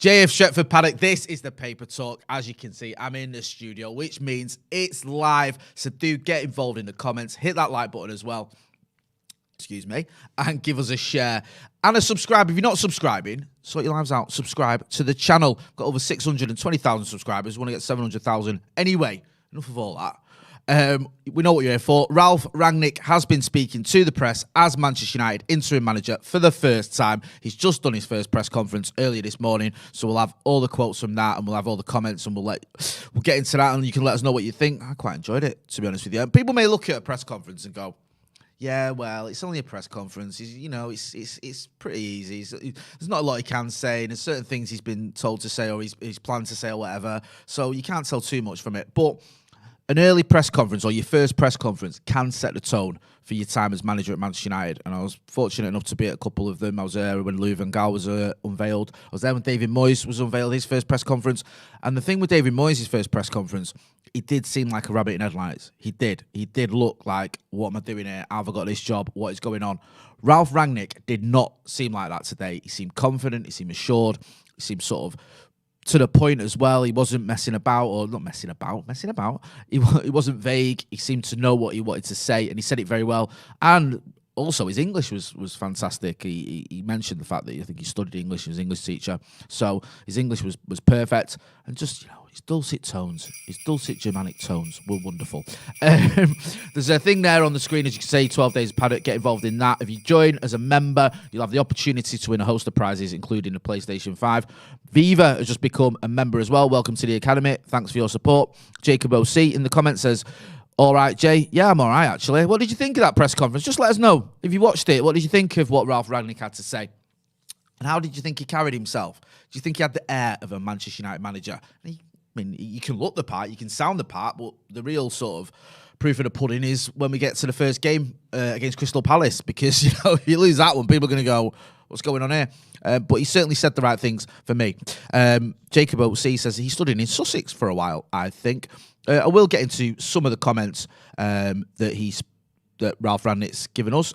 JF Stretford, Paddock, this is the Paper Talk. As you can see, I'm in the studio, which means it's live. So do get involved in the comments. Hit that like button as well. Excuse me. And give us a share. And a subscribe. If you're not subscribing, sort your lives out. Subscribe to the channel. Got over 620,000 subscribers. We want to get 700,000. Anyway, enough of all that. We know what you're here for. Ralf Rangnick has been speaking to the press as Manchester United interim manager for the first time. He's just done his first press conference earlier this morning, so we'll have all the quotes from that, and we'll have all the comments, and we'll get into that, and you can let us know what you think. I quite enjoyed it, to be honest with you. People may look at a press conference and go, "Yeah, well, it's only a press conference. It's pretty easy. There's not a lot he can say, and there's certain things he's been told to say or he's planned to say or whatever. So you can't tell too much from it, but." An early press conference or your first press conference can set the tone for your time as manager at Manchester United. And I was fortunate enough to be at a couple of them. I was there when Louis van Gaal was unveiled. I was there when David Moyes was unveiled, his first press conference. And the thing with David Moyes' first press conference, he did seem like a rabbit in headlights. He did. He did look like, what am I doing here? How have I got this job? What is going on? Ralf Rangnick did not seem like that today. He seemed confident. He seemed assured. He seemed sort of to the point as well. He wasn't messing about, or not messing about. He wasn't vague. He seemed to know what he wanted to say, and he said it very well. And also, his English was fantastic. He mentioned the fact that I think he studied English. He was an English teacher, so his English was perfect. And just, his dulcet tones, his dulcet Germanic tones were wonderful. There's a thing there on the screen, as you can see, 12 Days of Paddock. Get involved in that. If you join as a member, you'll have the opportunity to win a host of prizes, including the PlayStation 5. Viva has just become a member as well. Welcome to the Academy. Thanks for your support. Jacob OC in the comments says, "All right, Jay. Yeah, I'm all right, actually. What did you think of that press conference? Just let us know. If you watched it, what did you think of what Ralf Rangnick had to say? And how did you think he carried himself? Do you think he had the air of a Manchester United manager?" You can look the part, you can sound the part, but the real sort of proof of the pudding is when we get to the first game against Crystal Palace, because, if you lose that one, people are going to go, what's going on here? But he certainly said the right things for me. Jacob OC says he studied in Sussex for a while, I think. I will get into some of the comments that Ralf Rangnick's given us.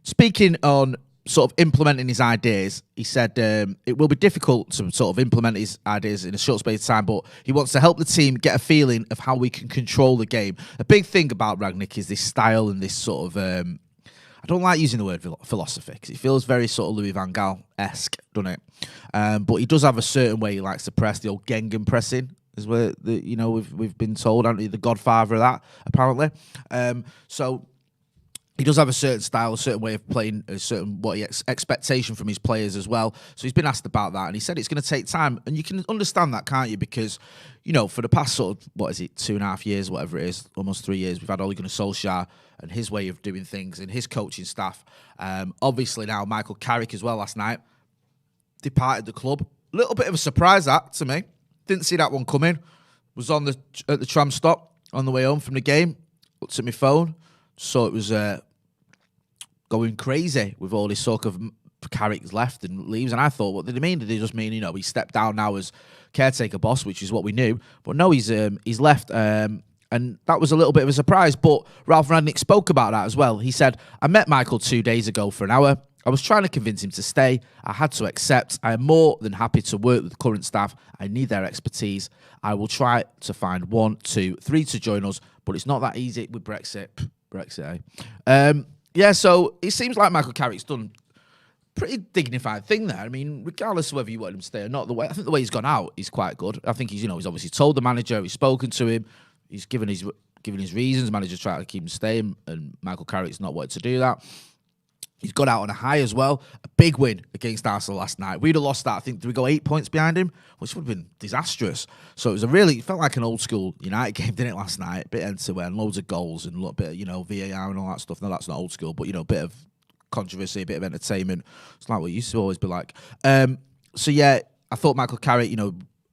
Speaking on sort of implementing his ideas, he said it will be difficult to sort of implement his ideas in a short space of time, but he wants to help the team get a feeling of how we can control the game. A big thing about Rangnick is this style and this sort of, I don't like using the word philosophy, because it feels very sort of Louis van Gaal-esque, doesn't it? But he does have a certain way he likes to press, the old Gengen pressing, is where we've been told, aren't we, the godfather of that, apparently. So he does have a certain style, a certain way of playing, a certain expectation from his players as well. So he's been asked about that, and he said it's going to take time. And you can understand that, can't you? Because, for the past sort of, 2.5 years, whatever it is, almost 3 years, we've had Ole Gunnar Solskjaer and his way of doing things and his coaching staff. Obviously now Michael Carrick as well last night departed the club. A little bit of a surprise, that, to me. Didn't see that one coming. Was at the tram stop on the way home from the game. Looked at my phone. Saw it was going crazy with all this sort of Carrick's left and leaves. And I thought, what did he mean? Did he just mean, he stepped down now as caretaker boss, which is what we knew. But no, he's left. And that was a little bit of a surprise. But Ralf Rangnick spoke about that as well. He said, "I met Michael 2 days ago for an hour. I was trying to convince him to stay. I had to accept. I am more than happy to work with the current staff. I need their expertise. I will try to find 1, 2, 3 to join us, but it's not that easy with Brexit." Brexit, eh? Yeah, so it seems like Michael Carrick's done a pretty dignified thing there. I mean, regardless of whether you want him to stay or not, I think the way he's gone out is quite good. I think he's obviously told the manager, he's spoken to him, he's given his reasons. The manager's trying to keep him staying, and Michael Carrick's not wanted to do that. He's got out on a high as well. A big win against Arsenal last night. We'd have lost that. I think, did we go 8 points behind him? Which would have been disastrous. So it felt like an old school United game, didn't it, last night? A bit end-to-end, loads of goals and a little bit of, VAR and all that stuff. No, that's not old school, but, a bit of controversy, a bit of entertainment. It's like what it used to always be like. So, yeah, I thought Michael Carrick,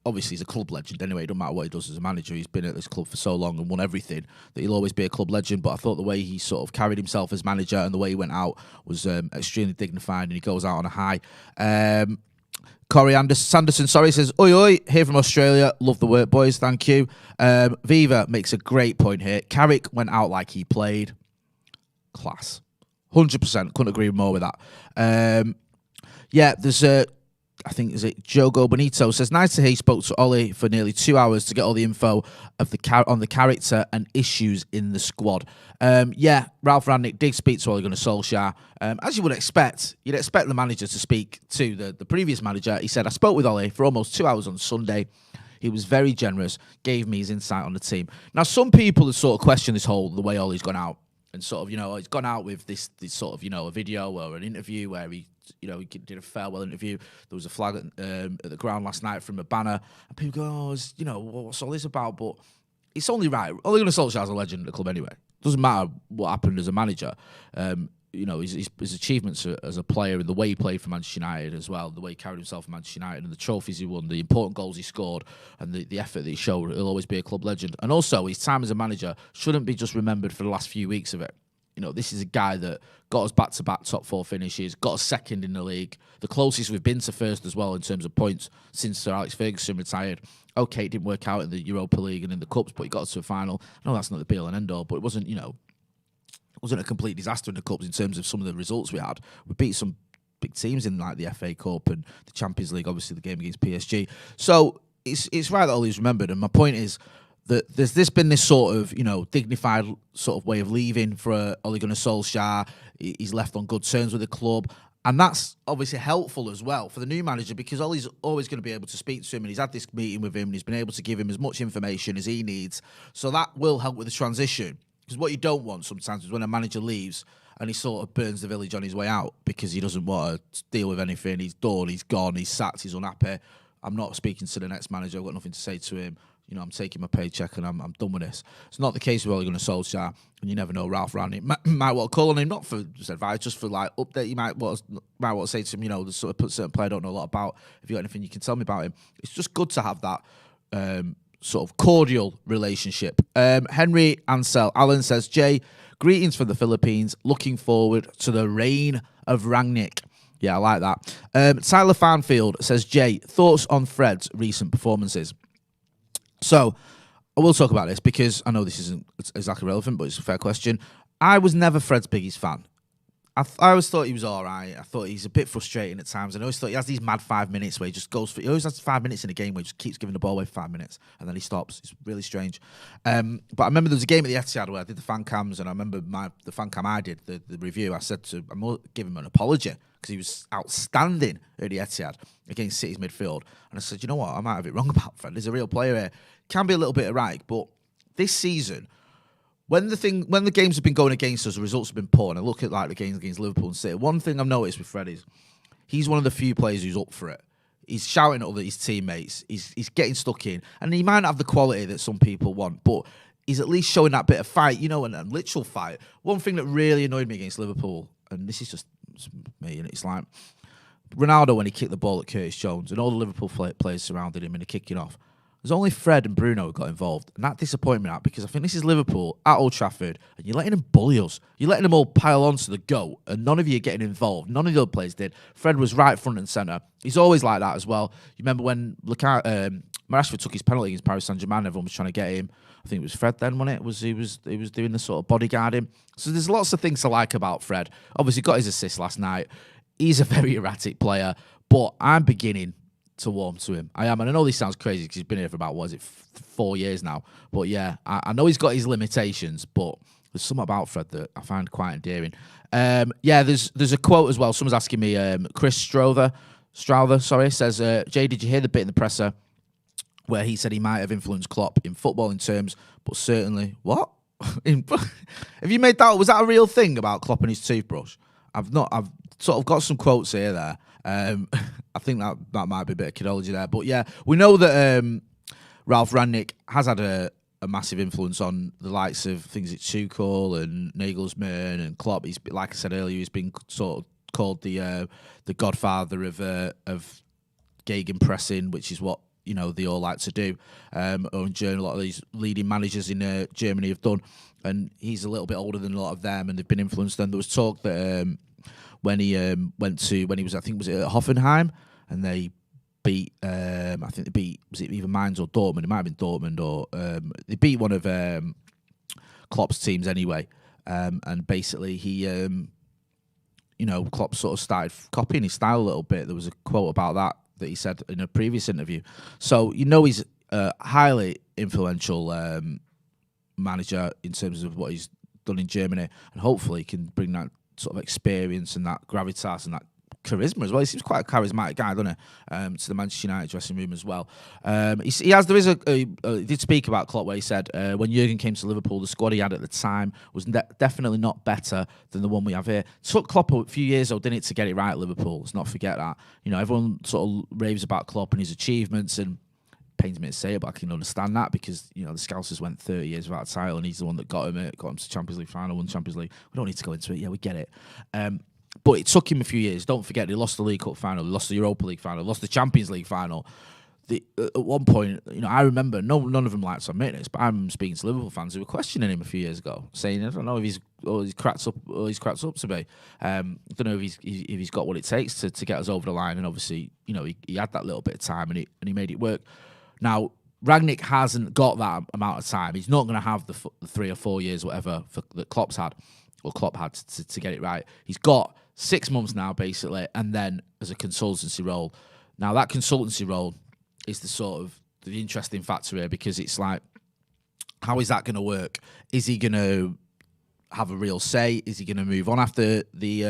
obviously he's a club legend anyway. It doesn't matter what he does as a manager. He's been at this club for so long and won everything that he'll always be a club legend. But I thought the way he sort of carried himself as manager and the way he went out was extremely dignified, and he goes out on a high. Corey Sanderson, says, "Oi, oi, here from Australia. Love the work, boys. Thank you." Viva makes a great point here. Carrick went out like he played. Class. 100%. Couldn't agree more with that. Yeah, there's I think is it Jogo Bonito says, nice to hear he spoke to Ollie for nearly 2 hours to get all the info of on the character and issues in the squad. Yeah, Ralf Rangnick did speak to Ole Gunnar Solskjaer. As you would expect, you'd expect the manager to speak to the previous manager. He said, I spoke with Ollie for almost 2 hours on Sunday. He was very generous, gave me his insight on the team. Now, some people have sort of questioned the way Ollie's gone out. And sort of, he's gone out with this sort of, a video or an interview where he did a farewell interview. There was a flag at the ground last night from a banner. And people go, what's all this about? But it's only right. Ole Gunnar Solskjaer's a legend at the club anyway. Doesn't matter what happened as a manager. His achievements as a player and the way he played for Manchester United as well, the way he carried himself for Manchester United and the trophies he won, the important goals he scored and the effort that he showed, he'll always be a club legend. And also, his time as a manager shouldn't be just remembered for the last few weeks of it. This is a guy that got us back-to-back top 4 finishes, got us second in the league, the closest we've been to first as well in terms of points since Sir Alex Ferguson retired. Okay, it didn't work out in the Europa League and in the Cups, but he got us to a final. I know that's not the be-all and end-all, but it wasn't, wasn't a complete disaster in the Cups in terms of some of the results we had. We beat some big teams in like the FA Cup and the Champions League, obviously the game against PSG. So it's right that Ollie's remembered. And my point is that there's been this sort of, dignified sort of way of leaving for Ole Gunnar Solskjaer. He's left on good terms with the club. And that's obviously helpful as well for the new manager because Ollie's always going to be able to speak to him and he's had this meeting with him and he's been able to give him as much information as he needs. So that will help with the transition. Because what you don't want sometimes is when a manager leaves and he sort of burns the village on his way out because he doesn't want to deal with anything. He's done, he's gone, he's sacked, he's unhappy. I'm not speaking to the next manager. I've got nothing to say to him. I'm taking my paycheck and I'm done with this. It's not the case with Ole Gunnar Solskjaer, and you never know. Ralf Rangnick might want to call on him, not for just advice, just for like update. You might want to say to him, the sort of certain player I don't know a lot about. If you got anything you can tell me about him, it's just good to have that sort of cordial relationship. Henry Ansel Allen says, Jay, greetings from the Philippines. Looking forward to the reign of Rangnick. Yeah, I like that. Tyler Farnfield says, Jay, thoughts on Fred's recent performances? So, I will talk about this because I know this isn't exactly relevant, but it's a fair question. I was never Fred's biggest fan. I always thought he was all right. I thought he's a bit frustrating at times. I always thought he has these mad 5 minutes where he just goes for... He always has 5 minutes in a game where he just keeps giving the ball away for 5 minutes and then he stops. It's really strange. But I remember there was a game at the Etihad where I did the fan cams and I remember the fan cam I did, the review, I said I'm going to give him an apology because he was outstanding at the Etihad against City's midfield. And I said, you know what? I might have it wrong about Fred. He's a real player here. Can be a little bit erratic, but this season... When the games have been going against us, the results have been poor, and I look at like the games against Liverpool and City, one thing I've noticed with Fred is he's one of the few players who's up for it. He's shouting at his teammates. He's getting stuck in, and he might not have the quality that some people want, but he's at least showing that bit of fight, and literal fight. One thing that really annoyed me against Liverpool, and this is just me, and it's like Ronaldo when he kicked the ball at Curtis Jones, and all the Liverpool players surrounded him and they're kicking off. There's only Fred and Bruno who got involved. And that disappointed me because I think this is Liverpool at Old Trafford and you're letting them bully us. You're letting them all pile onto the goat and none of you are getting involved. None of the other players did. Fred was right front and centre. He's always like that as well. You remember when Rashford took his penalty against Paris Saint-Germain, everyone was trying to get him. I think it was Fred then, wasn't it? He was doing the sort of bodyguarding. So there's lots of things to like about Fred. Obviously got his assist last night. He's a very erratic player, but I'm beginning to warm to him. I am, and I know this sounds crazy because he's been here for about, 4 years now? But yeah, I know he's got his limitations, but there's something about Fred that I find quite endearing. Yeah, there's a quote as well. Someone's asking me, Chris Strother, says, Jay, did you hear the bit in the presser where he said he might have influenced Klopp in footballing terms, but certainly, what? Have you made that, was that a real thing about Klopp and his toothbrush? I've sort of got some quotes here there. I think that might be a bit of chronology there. But yeah, we know that Ralf Rangnick has had a massive influence on the likes of things like Tuchel and Nagelsmann and Klopp. He's, like I said earlier, he's been sort of called the godfather of gegenpressing, which is what they all like to do. A lot of these leading managers in Germany have done, and he's a little bit older than a lot of them, and they've been influenced. And there was talk that when he was at Hoffenheim, and they beat was it either Mainz or Dortmund? It might have been Dortmund, or they beat one of Klopp's teams anyway. And basically he Klopp sort of started copying his style a little bit. There was a quote about that that he said in a previous interview. So he's a highly influential manager in terms of what he's done in Germany, and hopefully he can bring that sort of experience and that gravitas and that charisma as well. He seems quite a charismatic guy, doesn't he? To the Manchester United dressing room as well. He did speak about Klopp, where he said when Jurgen came to Liverpool, the squad he had at the time was definitely not better than the one we have here. It took Klopp a few years, though, didn't it, to get it right at Liverpool? Let's not forget that. Everyone sort of raves about Klopp and his achievements, and pains me to say it, but I can understand that because the Scousers went 30 years without a title, and he's the one that got him to Champions League final, won Champions League. We don't need to go into it. Yeah, we get it. But it took him a few years. Don't forget, he lost the League Cup final, he lost the Europa League final, lost the Champions League final. At one point, I remember, none of them liked to admit this, but I'm speaking to Liverpool fans who were questioning him a few years ago, saying, I don't know if he's cracked up to be. I don't know if he's got what it takes to get us over the line. And obviously, he had that little bit of time and he made it work. Now, Rangnick hasn't got that amount of time. He's not going to have the 3 or 4 years, whatever, that Klopp had to get it right. He's got 6 months now, basically, and then as a consultancy role. Now, that consultancy role is the interesting factor here, because it's like, how is that going to work? Is he going to have a real say? Is he going to move on after the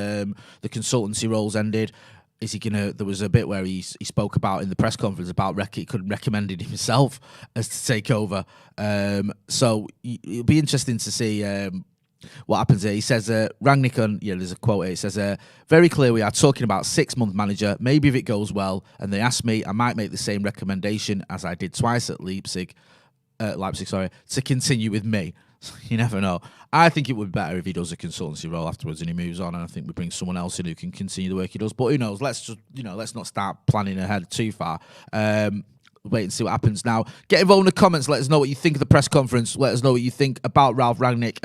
consultancy role's ended? Is he gonna? There was a bit where he spoke about in the press conference about he could have recommended himself as to take over. So it'll be interesting to see what happens here. He says, Rangnick there's a quote here. It says, very clear we are talking about 6-month manager. Maybe if it goes well and they ask me, I might make the same recommendation as I did twice at Leipzig, to continue with me. You never know. I think it would be better if he does a consultancy role afterwards and he moves on, and I think we bring someone else in who can continue the work he does. But who knows? Let's not start planning ahead too far. Wait and see what happens. Now, get involved in the comments. Let us know what you think of the press conference. Let us know what you think about Ralf Rangnick.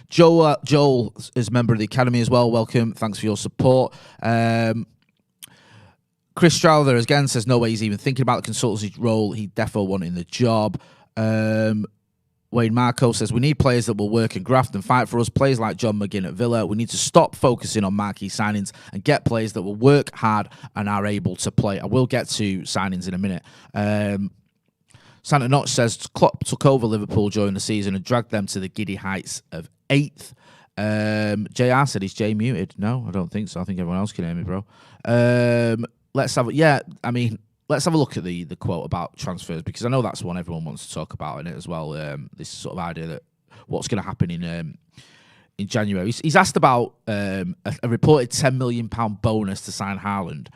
Joel is a member of the Academy as well. Welcome. Thanks for your support. Chris Strowther again says no way he's even thinking about the consultancy role. He defo wanting the job. Wayne Marco says, we need players that will work and graft and fight for us. Players like John McGinn at Villa. We need to stop focusing on marquee signings and get players that will work hard and are able to play. I will get to signings in a minute. Santa Notch says, Klopp took over Liverpool during the season and dragged them to the giddy heights of 8th. JR said, is Jay muted? No, I don't think so. I think everyone else can hear me, bro. Let's have a look at the quote about transfers, because I know that's one everyone wants to talk about in it as well. This sort of idea that what's going to happen in January. He's asked about a reported £10 million bonus to sign Haaland,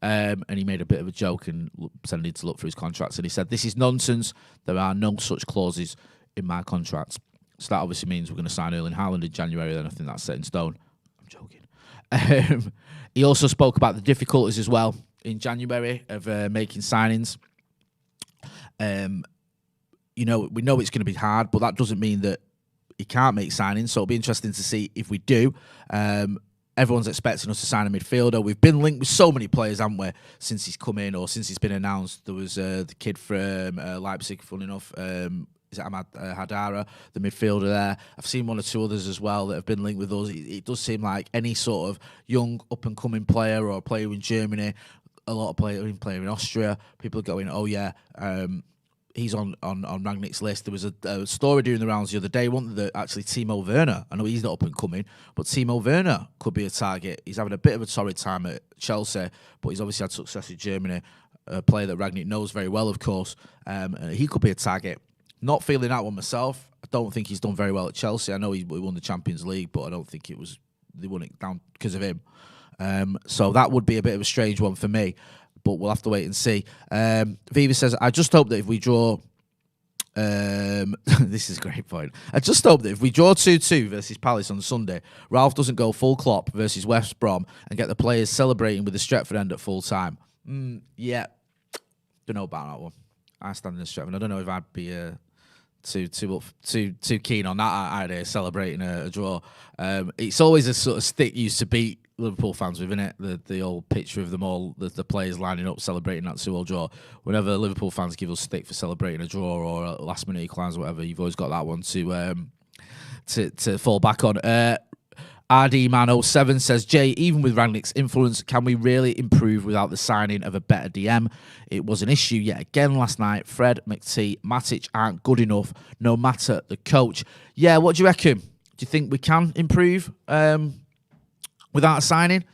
and he made a bit of a joke and pretended to look through his contracts, and he said, this is nonsense. There are no such clauses in my contract. So that obviously means we're going to sign Erling Haaland in January, then I think that's set in stone. I'm joking. He also spoke about the difficulties as well in January of making signings. We know it's going to be hard, but that doesn't mean that he can't make signings. So it'll be interesting to see if we do. Everyone's expecting us to sign a midfielder. We've been linked with so many players, haven't we, since he's come in or since he's been announced. There was the kid from Leipzig, funny enough. Is it Ahmad Hadara, the midfielder there? I've seen one or two others as well that have been linked with us. It does seem like any sort of young, up-and-coming player or a player in Germany, a lot of player in Austria, people are going, oh yeah, he's on Rangnick's list. There was a story doing the rounds the other day, wasn't there, that actually Timo Werner, I know he's not up and coming, but Timo Werner could be a target. He's having a bit of a torrid time at Chelsea, but he's obviously had success in Germany, a player that Rangnick knows very well, of course. He could be a target. Not feeling that one myself. I don't think he's done very well at Chelsea. I know he won the Champions League, but I don't think they won it down because of him. So that would be a bit of a strange one for me, but we'll have to wait and see. Viva says, I just hope that if we draw... this is a great point. I just hope that if we draw 2-2 versus Palace on Sunday, Ralf doesn't go full Klopp versus West Brom and get the players celebrating with the Stretford end at full time. Yeah, don't know about that one. I stand in the Stretford. I don't know if I'd be too keen on that idea, celebrating a draw. It's always a sort of stick used to beat Liverpool fans with, isn't it? The old picture of them all, the players lining up celebrating that 2-2 draw. Whenever Liverpool fans give us stick for celebrating a draw or a last minute equaliser or whatever, you've always got that one to fall back on. RDman07 says, Jay, even with Rangnick's influence, can we really improve without the signing of a better DM? It was an issue yet again last night. Fred, McT, Matic aren't good enough, no matter the coach. Yeah, what do you reckon? Do you think we can improve without a signing?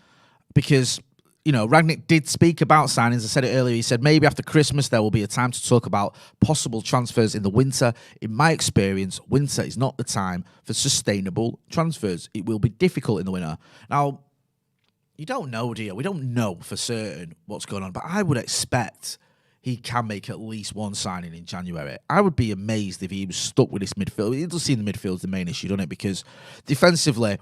Because, you know, Rangnick did speak about signings. I said it earlier. He said maybe after Christmas there will be a time to talk about possible transfers in the winter. In my experience, winter is not the time for sustainable transfers. It will be difficult in the winter. Now, you don't know, do you? We don't know for certain what's going on, but I would expect he can make at least one signing in January. I would be amazed if he was stuck with this midfield. It does seem the midfield's the main issue, doesn't it? Because defensively,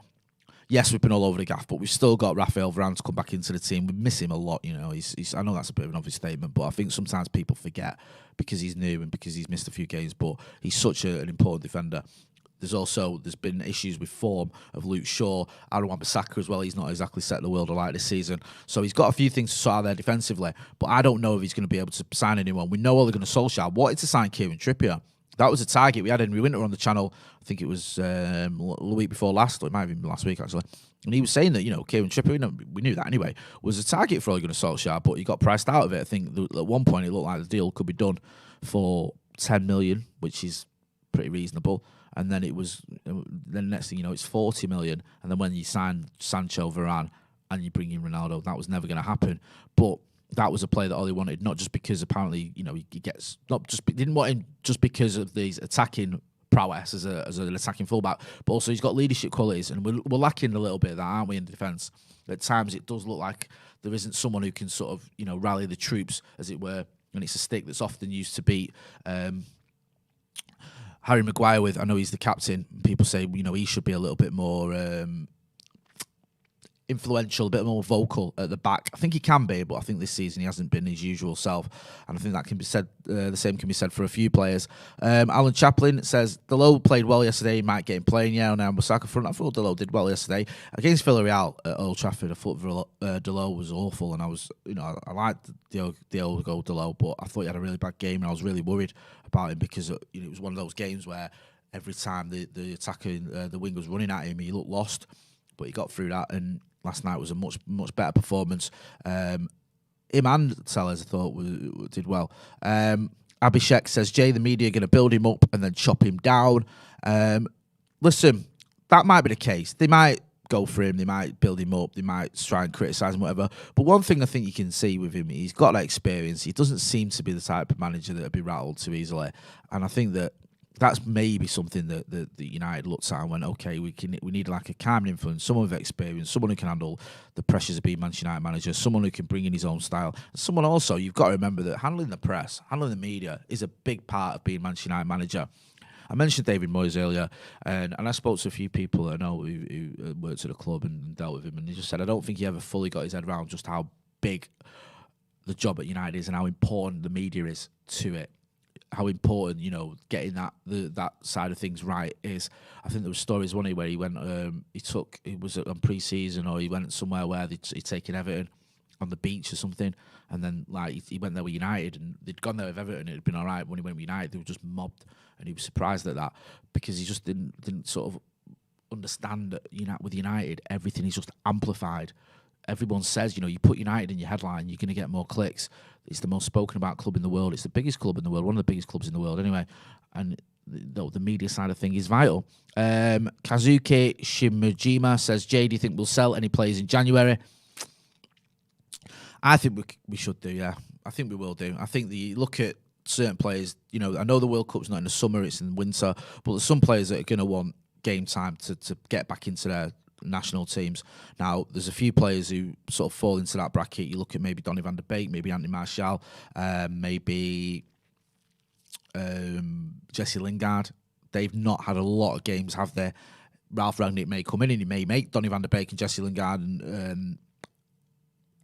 yes, we've been all over the gaff, but we've still got Ralf Rangnick to come back into the team. We miss him a lot, you know. He's I know that's a bit of an obvious statement, but I think sometimes people forget because he's new and because he's missed a few games, but he's such an important defender. There's been issues with form of Luke Shaw, Aaron Wan-Bissaka as well. He's not exactly set the world alight this season. So he's got a few things to sort out there defensively, but I don't know if he's going to be able to sign anyone. We know Ole Gunnar Solskjaer wanted to sign Kieran Trippier. That was a target. We had Henry Winter on the channel. I think it was the week before last, or it might have been last week, actually. And he was saying that, you know, Kieran Trippier, we knew that anyway, was a target for Ole Gunnar Solskjaer, but he got priced out of it. I think at one point it looked like the deal could be done for 10 million, which is pretty reasonable. And then the next thing you know, it's 40 million. And then when you sign Sancho, Varane, and you bring in Ronaldo, that was never going to happen. But that was a play that Ole wanted, not just because apparently, you know, he didn't want him just because of these attacking prowess as an attacking fullback, but also he's got leadership qualities, and we're lacking a little bit of that, aren't we, in defence? At times it does look like there isn't someone who can sort of, you know, rally the troops, as it were, and it's a stick that's often used to beat Harry Maguire with. I know he's the captain. People say, you know, he should be a little bit more influential, a bit more vocal at the back. I think he can be, but I think this season he hasn't been his usual self, and I think that can be said. The same can be said for a few players. Alan Chaplin says Delo played well yesterday. He might get him playing. Yeah, on Wan-Bissaka front. I thought Delo did well yesterday against Villarreal at Old Trafford. I thought Delo was awful, and I was, you know, I liked the old goal Delo, but I thought he had a really bad game, and I was really worried about him because, you know, it was one of those games where every time the attacker, the wing was running at him, he looked lost, but he got through that, and last night was a much better performance. Him and Sellers, I thought, did well. Abhishek says, Jay, the media are going to build him up and then chop him down. Listen, that might be the case. They might go for him. They might build him up. They might try and criticise him, whatever. But one thing I think you can see with him, he's got that experience. He doesn't seem to be the type of manager that would be rattled too easily. And I think that's maybe something that United looked at and went, okay, we need like a calming influence, someone with experience, someone who can handle the pressures of being Manchester United manager, someone who can bring in his own style. Someone also, you've got to remember that handling the press, handling the media is a big part of being Manchester United manager. I mentioned David Moyes earlier, and I spoke to a few people that I know who worked at the club and dealt with him, and he just said, I don't think he ever fully got his head around just how big the job at United is and how important the media is to it. How important, you know, getting that side of things right is. I think there were stories one day where he went, he was on pre-season, or he went somewhere where he'd taken Everton on the beach or something, and then like he went there with United, and they'd gone there with Everton, and it had been all right. When he went with United, they were just mobbed, and he was surprised at that because he just didn't sort of understand that, you know, with United, everything is just amplified. Everyone says, you know, you put United in your headline, you're going to get more clicks. It's the most spoken about club in the world. It's the biggest club in the world, one of the biggest clubs in the world anyway. And the media side of thing is vital. Kazuki Shimojima says, Jay, do you think we'll sell any players in January? I think we should do, yeah. I think we will do. I think look at certain players, you know, I know the World Cup's not in the summer, it's in the winter, but there's some players that are going to want game time to get back into their national teams. Now, there's a few players who sort of fall into that bracket. You look at maybe Donny van der Beek, maybe Anthony Martial, maybe Jesse Lingard. They've not had a lot of games, have they? Ralf Rangnick may come in and he may make Donny van der Beek and Jesse Lingard and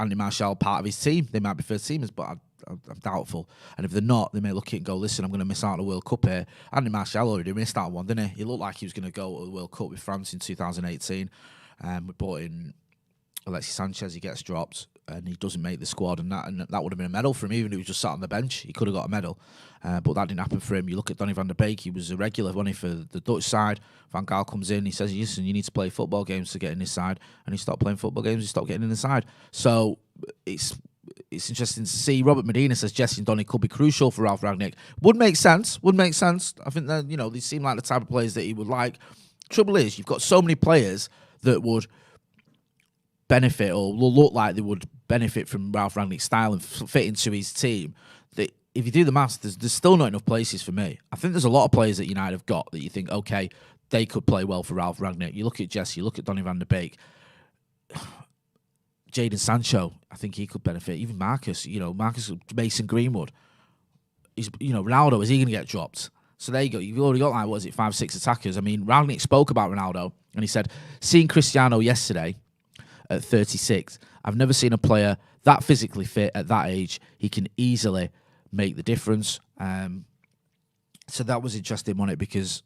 Anthony Martial part of his team. They might be first teamers, but I'm doubtful. And if they're not, they may look at it and go, listen, I'm going to miss out on the World Cup here. Anthony Martial already missed out one, didn't he? He looked like he was going to go to the World Cup with France in 2018. We brought in Alexis Sanchez. He gets dropped. and he doesn't make the squad, and that would have been a medal for him, even if he was just sat on the bench. He could have got a medal, but that didn't happen for him. You look at Donny van der Beek, he was a regular, wasn't he, for the Dutch side. Van Gaal comes in, he says, listen, you need to play football games to get in this side, and he stopped playing football games, he stopped getting in the side. So it's interesting to see. Robert Medina says Jesse and Donny could be crucial for Ralf Rangnick. Would make sense. I think that, they seem like the type of players that he would like. Trouble is, you've got so many players that would benefit or will look like they would benefit from Ralf Rangnick's style and fit into his team, that if you do the maths, there's still not enough places for me. I think there's a lot of players that United have got that you think, okay, they could play well for Ralf Rangnick. You look at Jesse, you look at Donny van der Beek, Jadon Sancho, I think he could benefit. Even Marcus, Mason Greenwood. Ronaldo, is he going to get dropped? So there you go. You've already got, 5-6 attackers. I mean, Rangnick spoke about Ronaldo, and he said, seeing Cristiano yesterday at 36, I've never seen a player that physically fit at that age. He can easily make the difference. So that was interesting, wasn't it? Because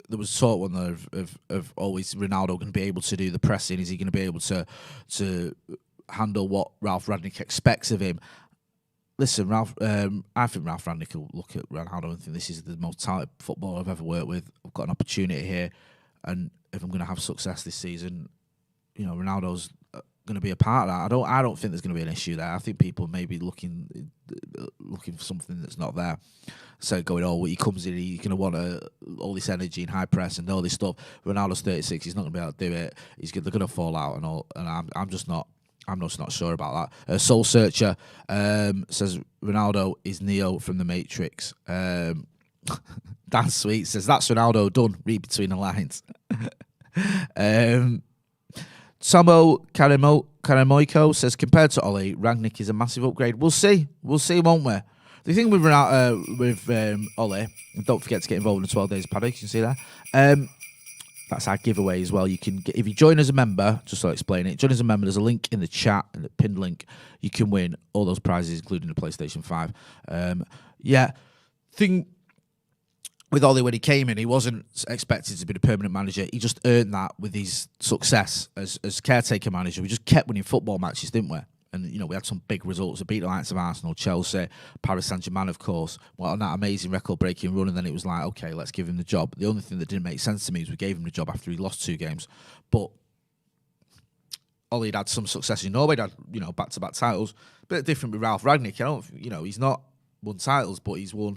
there was sort of one of always Ronaldo going to be able to do the pressing. Is he going to be able to handle what Ralf Rangnick expects of him? Listen, I think Ralf Rangnick will look at Ronaldo and think this is the most talented footballer I've ever worked with. I've got an opportunity here, and if I'm going to have success this season, Ronaldo's going to be a part of that. I don't think there's going to be an issue there. I think people may be looking for something that's not there. So going, he comes in, he's going to want all this energy and high press and all this stuff. Ronaldo's 36, he's not going to be able to do it. They're going to fall out and all. And I'm just not sure about that. Soul Searcher says Ronaldo is Neo from the Matrix. Dan Sweet says that's Ronaldo done. Read between the lines. Tomo Karamoiko says, compared to Ollie, Rangnick is a massive upgrade. We'll see, won't we? The thing with Ollie, and don't forget to get involved in the 12 days Paddock, you can see there. That's our giveaway as well. You can get, if you join as a member, just to explain it, join as a member, there's a link in the chat, and the pinned link. You can win all those prizes, including the PlayStation 5. Thing with Ollie, when he came in, he wasn't expected to be the permanent manager. He just earned that with his success as caretaker manager. We just kept winning football matches, didn't we? And, we had some big results. We beat the likes of Arsenal, Chelsea, Paris Saint-Germain, of course. Well, on that amazing record-breaking run, and then it was like, okay, let's give him the job. The only thing that didn't make sense to me is we gave him the job after he lost 2 games. But Ollie had some success in Norway. He had, back-to-back titles. A bit different with Ralf Rangnick. He's not won titles, but he's won.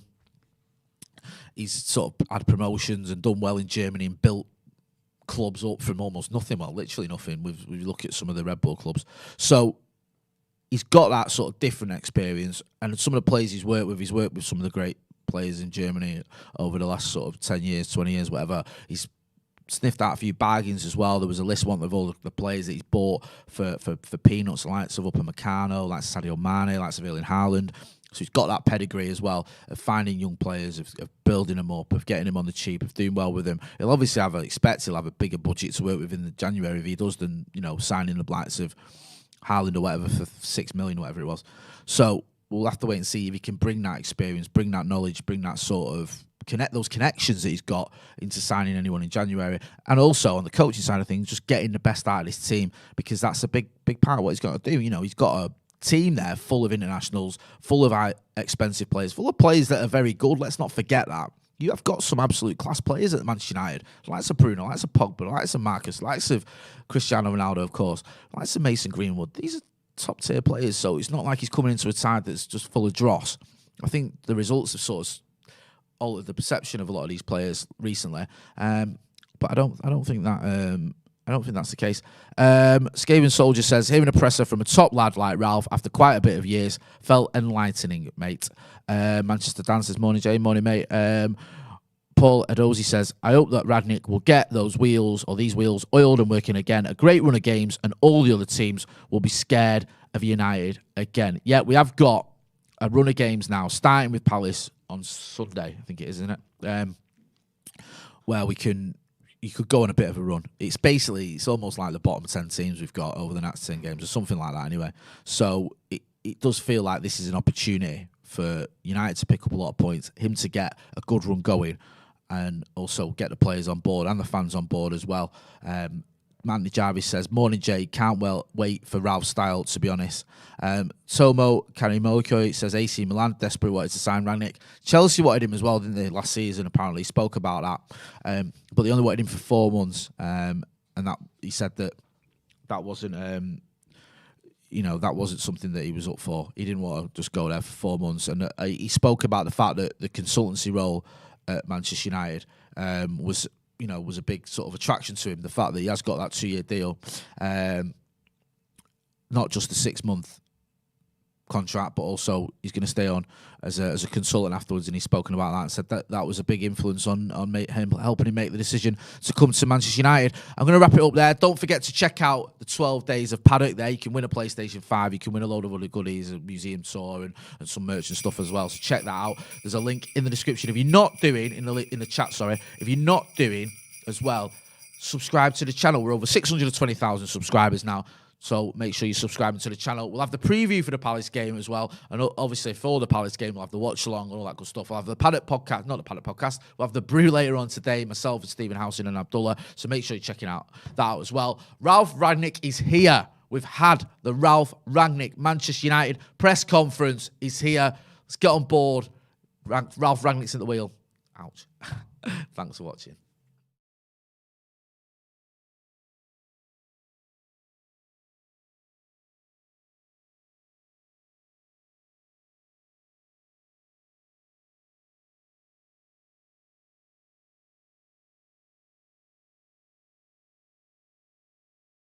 He's sort of had promotions and done well in Germany and built clubs up from almost nothing. Well, literally nothing. We look at some of the Red Bull clubs. So he's got that sort of different experience. And some of the players he's worked with some of the great players in Germany over the last sort of 10 years, 20 years, whatever. He's sniffed out a few bargains as well. There was a list once of all the players that he's bought for peanuts, likes of Upamecano, likes of Sadio Mane, likes of Erling Haaland. So he's got that pedigree as well of finding young players, of building them up, of getting them on the cheap, of doing well with them. He'll obviously he'll have a bigger budget to work with in January if he does than, signing the likes of Haaland or whatever for 6 million or whatever it was. So we'll have to wait and see if he can bring that experience, bring that knowledge, bring that sort of those connections that he's got into signing anyone in January. And also on the coaching side of things, just getting the best out of his team, because that's a big part of what he's got to do. He's got a team there full of internationals, full of expensive players, full of players that are very good. Let's not forget that. You have got some absolute class players at Manchester United. Likes of Bruno, likes of Pogba, likes of Marcus, likes of Cristiano Ronaldo, of course, likes of Mason Greenwood. These are top tier players, so it's not like he's coming into a side that's just full of dross. I think the results have sort of altered the perception of a lot of these players recently, but I don't think that. I don't think that's the case. Skaven Soldier says, hearing a presser from a top lad like Ralf after quite a bit of years felt enlightening, mate. Manchester Dan says, morning, Jay. Morning, mate. Paul Adozi says, I hope that Rangnick will get these wheels oiled and working again. A great run of games, and all the other teams will be scared of United again. Yeah, we have got a run of games now, starting with Palace on Sunday, I think it is, isn't it? Where you could go on a bit of a run. It's almost like the bottom 10 teams we've got over the next 10 games or something like that anyway. So it does feel like this is an opportunity for United to pick up a lot of points, him to get a good run going, and also get the players on board and the fans on board as well. Manny Jarvis says, morning Jay, can't wait for Ralph's style, to be honest. Tomo Karimoko says, AC Milan desperate wanted to sign Rangnick. Chelsea wanted him as well, didn't they, last season, apparently. He spoke about that. But they only wanted him for 4 months. And that he said that wasn't, that wasn't something that he was up for. He didn't want to just go there for 4 months. And he spoke about the fact that the consultancy role at Manchester United was a big sort of attraction to him. The fact that he has got that 2-year deal, not just a 6-month contract, but also he's going to stay on as a consultant afterwards. And he's spoken about that and said that was a big influence on him, helping him make the decision to come to Manchester United. I'm going to wrap it up there. Don't forget to check out the 12 days of Paddock there. You can win a PlayStation 5. You can win a load of other goodies, a museum tour and some merch and stuff as well. So check that out. There's a link in the description. If you're not doing, in the chat, if you're not doing as well, subscribe to the channel. We're over 620,000 subscribers now. So make sure you're subscribing to the channel. We'll have the preview for the Palace game as well. And obviously for the Palace game, we'll have the watch along and all that good stuff. We'll have the Paddock podcast, not the Paddock podcast. We'll have the brew later on today, myself and Stephen Housen and Abdullah. So make sure you're checking that out as well. Ralf Rangnick is here. We've had the Ralf Rangnick Manchester United press conference. He's here. Let's get on board. Ralf Rangnick's at the wheel. Ouch. Thanks for watching.